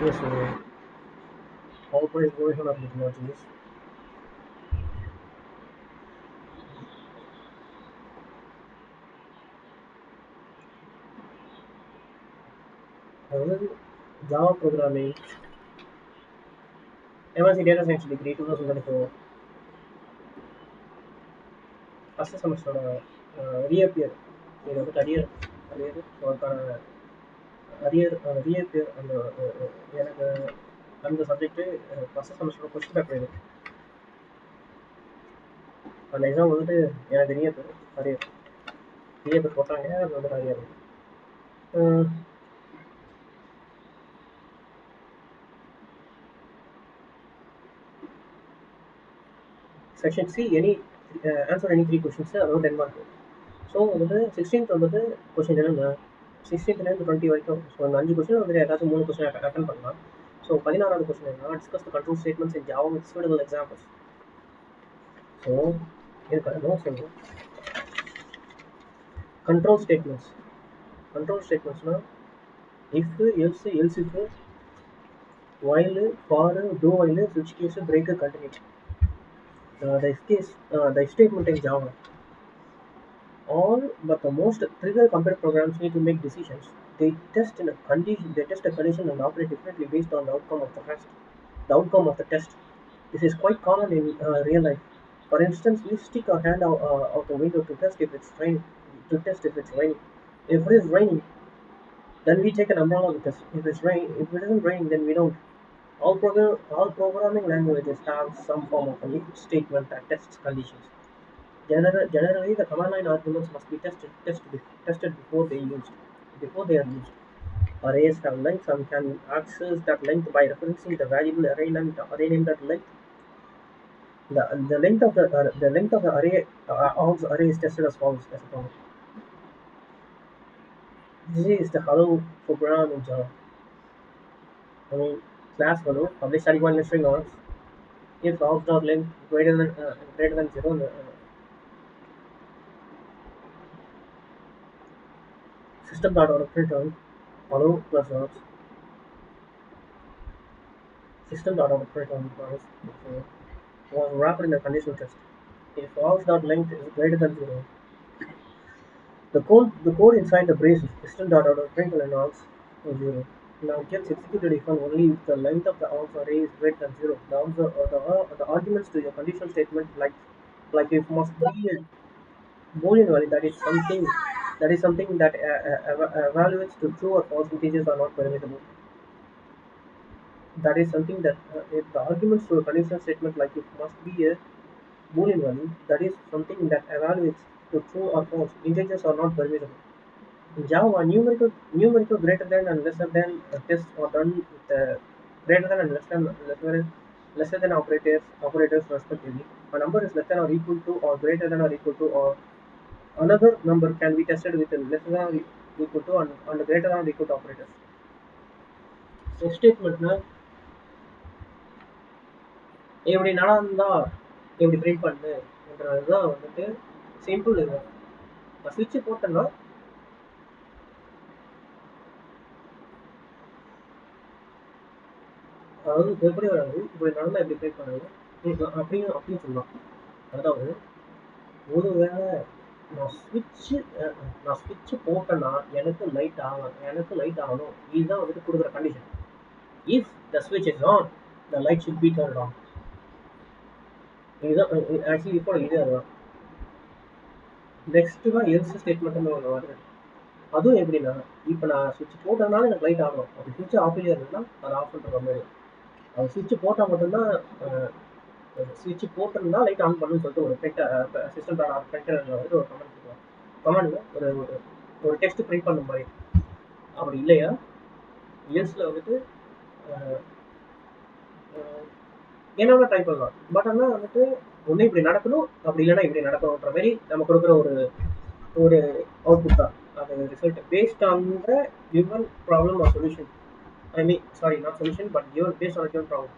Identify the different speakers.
Speaker 1: Yes, PowerPoint version of technologies. அதாவது Java programming MSc data science degree 2024 first செமஸ்டரோட reappear. இது வந்து arrear so அதுக்கான ரீஅப்பியர் அந்த எனக்கு அந்த சப்ஜெக்ட்டு ஃபஸ்ட்டு செமஸ்டரோட கொஸ்டின் பேப்பர் இது. அந்த எக்ஸாம் வந்துட்டு எனக்கு ரீஅப்பியர் போட்டாங்க. அது வந்துட்டு arrear. Section C answer any 3 questions அதாவது 10 மார்க். ஸோ வந்துட்டு 16th வந்துட்டு கொஸ்டின் என்னென்ன 16th 20 வரைக்கும். ஸோ அந்த 5 கொஸ்டின் வந்துட்டு ஏதாச்சும் 3 கொஸ்டின் அட்டன் பண்ணலாம். ஸோ 16வது கொஸ்டின் என்னன்னா discuss the control statements in Java with suitable examples. So இதுக்கான நோட்ஸ் வந்து கண்ட்ரோல் ஸ்டேட்மெண்ட்ஸ்னா if else if while for do while switch case break continue. The if statement in Java. All but the most trivial computer programs need to make decisions. They test a condition and operate differently based on the outcome of the test. This is quite common in real life. For instance, we stick our hand out the window to test if it's raining. If it is raining, then we take an umbrella with us. If it isn't raining, then we don't. All programming languages have some form of a if statement that tests conditions. Generally, the command line arguments must be tested before they are used. Arrays have lengths and can access that length by referencing the variable array named at length. The length of the array is tested as follows. This is the hello program in Java. Class hello publish static void string args. If args.length greater than 0, system.out.println hello plus args. System.out.println was wrapped in a conditional test. If args.length is greater than 0, the code inside the brace system.out.println args is 0. Now it gets executed if and only if the length of the args array is greater than 0. The arguments to your conditional statement like if must be a Boolean value that is something that evaluates to true or false integers are not permissible. That is something that if the arguments to a conditional statement like it must be a Boolean value that is something that evaluates to true or false integers are not permissible. In Java, numerical greater than and lesser than tests are done with greater than and lesser than operators respectively. A number is less than or equal to or greater than or equal to, or another number can be tested with less than or equal to and greater than or equal to operators. If statement எப்படி நடந்தா எப்படி print பண்ணுன்றதுதான் வந்துட்டு simple. இது ஸ்விட்ச் போட்டேன்னா அதாவது எப்படி வராது, இப்படி நடந்தால் எப்படி பிரிண்ட் பண்ணுறது அப்படின்னு சொல்லலாம். அதாவது ஒருவேளை நான் ஸ்விட்ச் போட்டேன்னா எனக்கு லைட் ஆகணும். இதுதான் வந்துட்டு கொடுக்குற கண்டிஷன். இஃப் த ஸ்விட்ச் is on, the light should be turned on. இதுதான் ஆக்சுவலி இப்போ இது அதுதான். நெக்ஸ்ட் தான் எல்ஸ் ஸ்டேட்மெண்ட்னு ஒன்று வருது. அதுவும் எப்படின்னா, இப்போ நான் ஸ்விட்ச் போட்டதுனால எனக்கு லைட் ஆகணும். அப்படி ஸ்விட்ச் ஆஃப் இருந்ததுன்னா அதை ஆஃப் பண்ணுற மாதிரி. அது ஸ்விட்ச் போட்டால் மட்டும்தான் ஸ்விட்ச் போட்டிருந்தா லைட் ஆன் பண்ணுன்னு சொல்லிட்டு ஒரு சிஸ்டம் வந்துட்டு ஒரு கமெண்ட் ஒரு டெக்ஸ்ட் பிரிண்ட் பண்ண மாதிரி. அப்படி இல்லையா எல்ஸில் வந்துட்டு என்னென்ன ட்ரை பண்ணலாம். பட் ஆனால் வந்துட்டு ஒன்று இப்படி நடக்கணும், அப்படி இல்லைன்னா இப்படி நடக்கணுன்ற மாதிரி நம்ம கொடுக்குற ஒரு அவுட்புட் தான் அது result based on the given problem or solution. I mean, sorry, not solution, but based on a given problem.